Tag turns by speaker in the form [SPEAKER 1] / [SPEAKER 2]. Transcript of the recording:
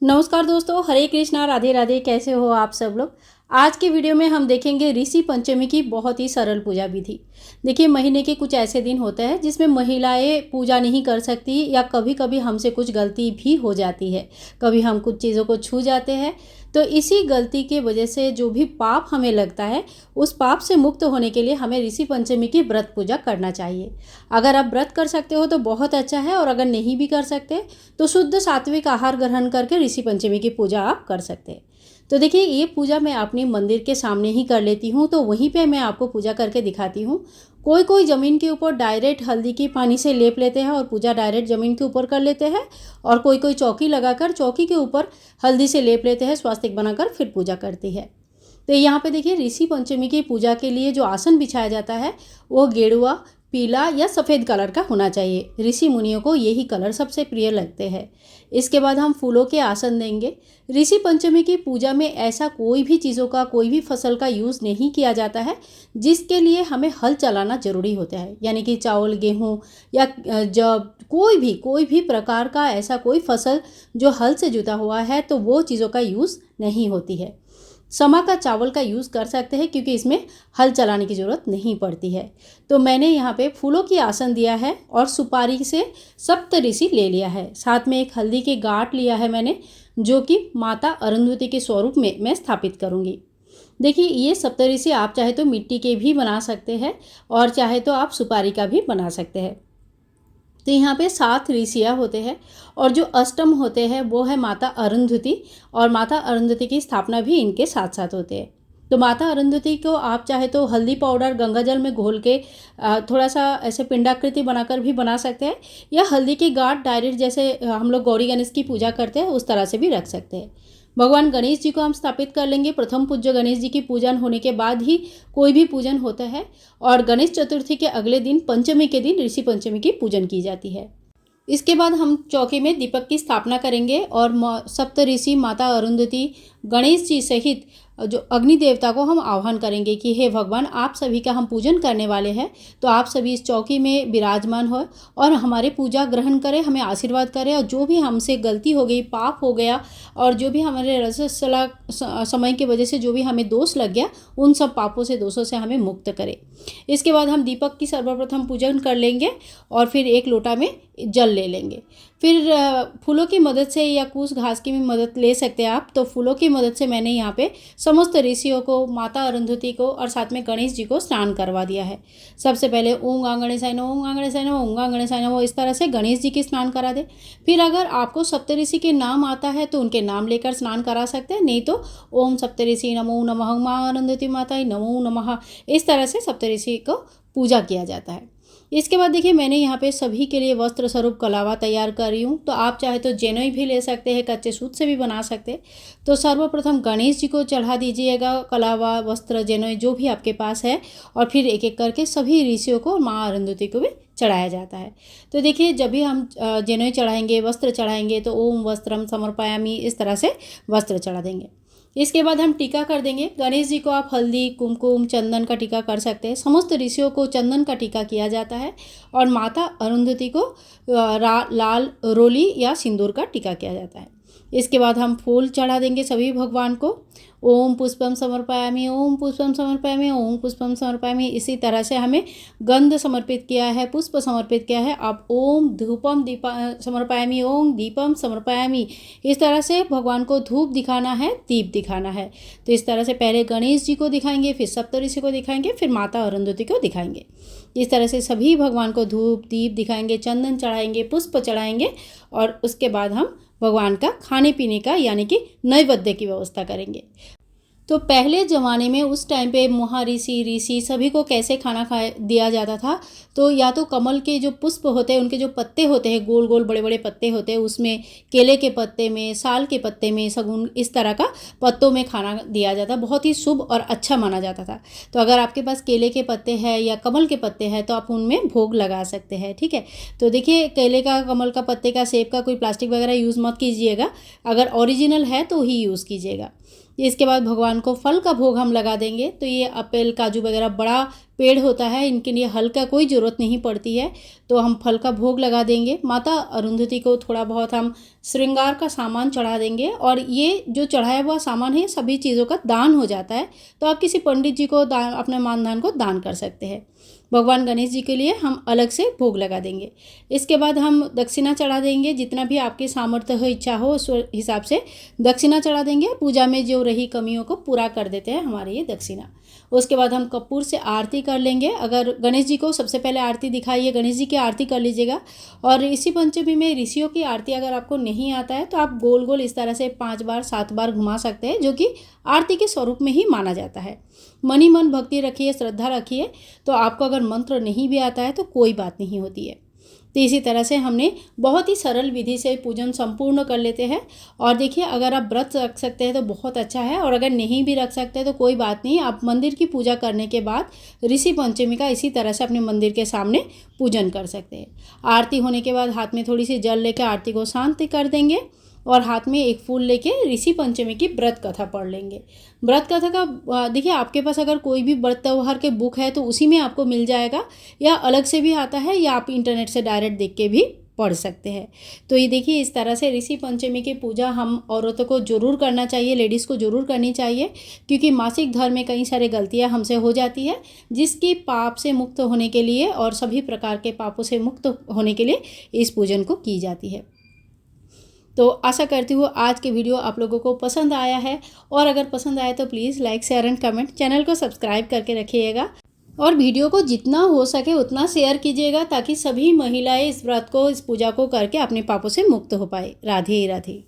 [SPEAKER 1] नमस्कार दोस्तों, हरे कृष्णा, राधे राधे। कैसे हो आप सब लोग। आज के वीडियो में हम देखेंगे ऋषि पंचमी की बहुत ही सरल पूजा विधि। देखिए, महीने के कुछ ऐसे दिन होते हैं जिसमें महिलाएं पूजा नहीं कर सकती या कभी कभी हमसे कुछ गलती भी हो जाती है। कभी हम कुछ चीज़ों को छू जाते हैं, तो इसी गलती के वजह से जो भी पाप हमें लगता है, उस पाप से मुक्त होने के लिए हमें ऋषि पंचमी की व्रत पूजा करना चाहिए। अगर आप व्रत कर सकते हो तो बहुत अच्छा है, और अगर नहीं भी कर सकते तो शुद्ध सात्विक आहार ग्रहण करके ऋषि पंचमी की पूजा आप कर सकते हैं। तो देखिए, ये पूजा मैं अपनी मंदिर के सामने ही कर लेती हूँ, तो वहीं पे मैं आपको पूजा करके दिखाती हूँ। कोई कोई ज़मीन के ऊपर डायरेक्ट हल्दी की पानी से लेप लेते हैं और पूजा डायरेक्ट ज़मीन के ऊपर कर लेते हैं, और कोई कोई चौकी लगाकर चौकी के ऊपर हल्दी से लेप लेते हैं, स्वास्तिक बनाकर फिर पूजा करती है। तो यहाँ पे देखिए, ऋषि पंचमी की पूजा के लिए जो आसन बिछाया जाता है वो गेरुआ, पीला या सफ़ेद कलर का होना चाहिए। ऋषि मुनियों को यही कलर सबसे प्रिय लगते हैं। इसके बाद हम फूलों के आसन देंगे। ऋषि पंचमी की पूजा में ऐसा कोई भी चीज़ों का, कोई भी फसल का यूज़ नहीं किया जाता है जिसके लिए हमें हल चलाना ज़रूरी होता है। यानी कि चावल, गेहूँ या जब कोई भी प्रकार का ऐसा कोई फसल जो हल से जुता हुआ है, तो वो चीज़ों का यूज़ नहीं होती है। समा का चावल का यूज़ कर सकते हैं क्योंकि इसमें हल चलाने की ज़रूरत नहीं पड़ती है। तो मैंने यहाँ पे फूलों की आसन दिया है और सुपारी से सप्तऋषि ले लिया है। साथ में एक हल्दी के गांठ लिया है मैंने, जो कि माता अरुंधति के स्वरूप में मैं स्थापित करूँगी। देखिए, ये सप्तऋषि आप चाहे तो मिट्टी के भी बना सकते हैं और चाहे तो आप सुपारी का भी बना सकते हैं। तो यहाँ पे 7 ऋषियाँ होते हैं, और जो अष्टम होते हैं वो है माता अरुंधति, और माता अरुंधति की स्थापना भी इनके साथ साथ होते हैं। तो माता अरुंधति को आप चाहे तो हल्दी पाउडर गंगा जल में घोल के थोड़ा सा ऐसे पिंडाकृति बनाकर भी बना सकते हैं, या हल्दी की गांठ डायरेक्ट जैसे हम लोग गौरी गणेश की पूजा करते हैं उस तरह से भी रख सकते हैं। भगवान गणेश जी को हम स्थापित कर लेंगे। प्रथम पूज्य गणेश जी की पूजन होने के बाद ही कोई भी पूजन होता है, और गणेश चतुर्थी के अगले दिन पंचमी के दिन ऋषि पंचमी की पूजन की जाती है। इसके बाद हम चौकी में दीपक की स्थापना करेंगे और सप्तऋषि, माता अरुंधति, गणेश जी सहित जो अग्नि देवता को हम आह्वान करेंगे कि हे भगवान, आप सभी का हम पूजन करने वाले हैं, तो आप सभी इस चौकी में विराजमान हो और हमारे पूजा ग्रहण करें, हमें आशीर्वाद करें, और जो भी हमसे गलती हो गई, पाप हो गया, और जो भी हमारे रजस्वला समय की वजह से जो भी हमें दोष लग गया, उन सब पापों से, दोषों से हमें मुक्त करें। इसके बाद हम दीपक की सर्वप्रथम पूजन कर लेंगे और फिर एक लोटा में जल ले लेंगे। फिर फूलों की मदद से या कुश घास की भी मदद ले सकते हैं आप। तो फूलों की मदद से मैंने यहाँ पे समस्त ऋषियों को, माता अरुंधति को और साथ में गणेश जी को स्नान करवा दिया है। सबसे पहले ओम गा गणेशाय नमः, ओम गा गणेशाय नमः, ओम गा गणेशाय नमः, इस तरह से गणेश जी की स्नान करा दे। फिर अगर आपको सप्तऋषि के नाम आता है तो उनके नाम लेकर स्नान करा सकते हैं, नहीं तो ओम सप्तऋषि नमो नमः, माँ अरुंधति माताय नमो नमः, इस तरह से सप्तऋषि को पूजा किया जाता है। इसके बाद देखिए, मैंने यहाँ पे सभी के लिए वस्त्र स्वरूप कलावा तैयार कर रही हूँ। तो आप चाहे तो जेनोई भी ले सकते हैं, कच्चे सूत से भी बना सकते हैं। तो सर्वप्रथम गणेश जी को चढ़ा दीजिएगा कलावा, वस्त्र, जेनोई जो भी आपके पास है, और फिर एक एक करके सभी ऋषियों को, माँ अरुंधति को भी चढ़ाया जाता है। तो देखिए, जब भी हम जेनोई चढ़ाएंगे, वस्त्र चढ़ाएंगे, तो ओम वस्त्रम समर्पयामि, इस तरह से वस्त्र चढ़ा देंगे। इसके बाद हम टीका कर देंगे। गणेश जी को आप हल्दी, कुमकुम, चंदन का टीका कर सकते हैं। समस्त ऋषियों को चंदन का टीका किया जाता है, और माता अरुंधति को लाल रोली या सिंदूर का टीका किया जाता है। इसके बाद हम फूल चढ़ा देंगे सभी भगवान को। ओम पुष्पम समर्पयामि, ओम पुष्पम समर्पयामि, ओम पुष्पम समर्पयामि, इसी तरह से हमें गंध समर्पित किया है, पुष्प समर्पित किया है। आप ओम धूपम दीपा समर्पयामि, ओम दीपम समर्पयामि, इस तरह से भगवान को धूप दिखाना है, दीप दिखाना है। तो इस तरह से पहले गणेश जी को दिखाएंगे, फिर सप्तऋषि को दिखाएंगे, फिर माता अरुंधति को दिखाएंगे। इस तरह से सभी भगवान को धूप दीप दिखाएंगे, चंदन चढ़ाएंगे, पुष्प चढ़ाएंगे, और उसके बाद हम भगवान का खाने पीने का यानी कि नैवेद्य की व्यवस्था करेंगे। तो पहले ज़माने में उस टाइम पे ऋषि सभी को कैसे खाना दिया जाता था। तो या तो कमल के जो पुष्प होते हैं, उनके जो पत्ते होते हैं, गोल गोल बड़े बड़े पत्ते होते हैं, उसमें केले के पत्ते में, साल के पत्ते में, सगुन, इस तरह का पत्तों में खाना दिया जाता, बहुत ही शुभ और अच्छा माना जाता था। तो अगर आपके पास केले के पत्ते हैं या कमल के पत्ते हैं तो आप उनमें भोग लगा सकते हैं, ठीक है। तो देखिए, केले का, कमल का पत्ते का, सेब का कोई प्लास्टिक वगैरह यूज़ मत कीजिएगा, अगर ओरिजिनल है तो ही यूज़ कीजिएगा। इसके बाद भगवान को फल का भोग हम लगा देंगे। तो ये एप्पल, काजू वगैरह बड़ा पेड़ होता है, इनके लिए हल का कोई ज़रूरत नहीं पड़ती है, तो हम फल का भोग लगा देंगे। माता अरुंधति को थोड़ा बहुत हम श्रृंगार का सामान चढ़ा देंगे, और ये जो चढ़ाया हुआ सामान है सभी चीज़ों का दान हो जाता है। तो आप किसी पंडित जी को दान, अपने मानदान को दान कर सकते हैं। भगवान गणेश जी के लिए हम अलग से भोग लगा देंगे। इसके बाद हम दक्षिणा चढ़ा देंगे, जितना भी आपकी सामर्थ्य हो, इच्छा हो, उस हिसाब से दक्षिणा चढ़ा देंगे। पूजा में जो रही कमियों को पूरा कर देते हैं हमारे ये दक्षिणा। उसके बाद हम कपूर से आरती कर लेंगे। अगर गणेश जी को सबसे पहले आरती दिखाइए, गणेश जी की आरती कर लीजिएगा। और ऋषि पंचमी में ऋषियों की आरती अगर आपको नहीं आता है तो आप गोल गोल इस तरह से 5 बार 7 बार घुमा सकते हैं, जो कि आरती के स्वरूप में ही माना जाता है। मन ही मन भक्ति रखिए, श्रद्धा रखिए। तो आपको अगर मंत्र नहीं भी आता है तो कोई बात नहीं होती है। तो इसी तरह से हमने बहुत ही सरल विधि से पूजन संपूर्ण कर लेते हैं। और देखिए, अगर आप व्रत रख सकते हैं तो बहुत अच्छा है, और अगर नहीं भी रख सकते तो कोई बात नहीं। आप मंदिर की पूजा करने के बाद ऋषि पंचमी का इसी तरह से अपने मंदिर के सामने पूजन कर सकते हैं। आरती होने के बाद हाथ में थोड़ी सी जल लेकर आरती को शांति कर देंगे, और हाथ में एक फूल लेके ऋषि पंचमी की व्रत कथा पढ़ लेंगे। व्रत कथा का देखिए, आपके पास अगर कोई भी व्रत त्योहार के बुक है तो उसी में आपको मिल जाएगा, या अलग से भी आता है, या आप इंटरनेट से डायरेक्ट देख के भी पढ़ सकते हैं। तो ये देखिए, इस तरह से ऋषि पंचमी की पूजा हम औरतों को ज़रूर करना चाहिए, लेडीज़ को ज़रूर करनी चाहिए, क्योंकि मासिक धर्म में कई सारे गलतियां हमसे हो जाती है, जिसकी पाप से मुक्त होने के लिए और सभी प्रकार के पापों से मुक्त होने के लिए इस पूजन को की जाती है। तो आशा करती हूँ आज के वीडियो आप लोगों को पसंद आया है, और अगर पसंद आए तो please like, share and comment, channel को सब्सक्राइब करके रखिएगा, और वीडियो को जितना हो सके उतना शेयर कीजिएगा, ताकि सभी महिलाएं इस व्रत को, इस पूजा को करके अपने पापों से मुक्त हो पाए। राधे राधे।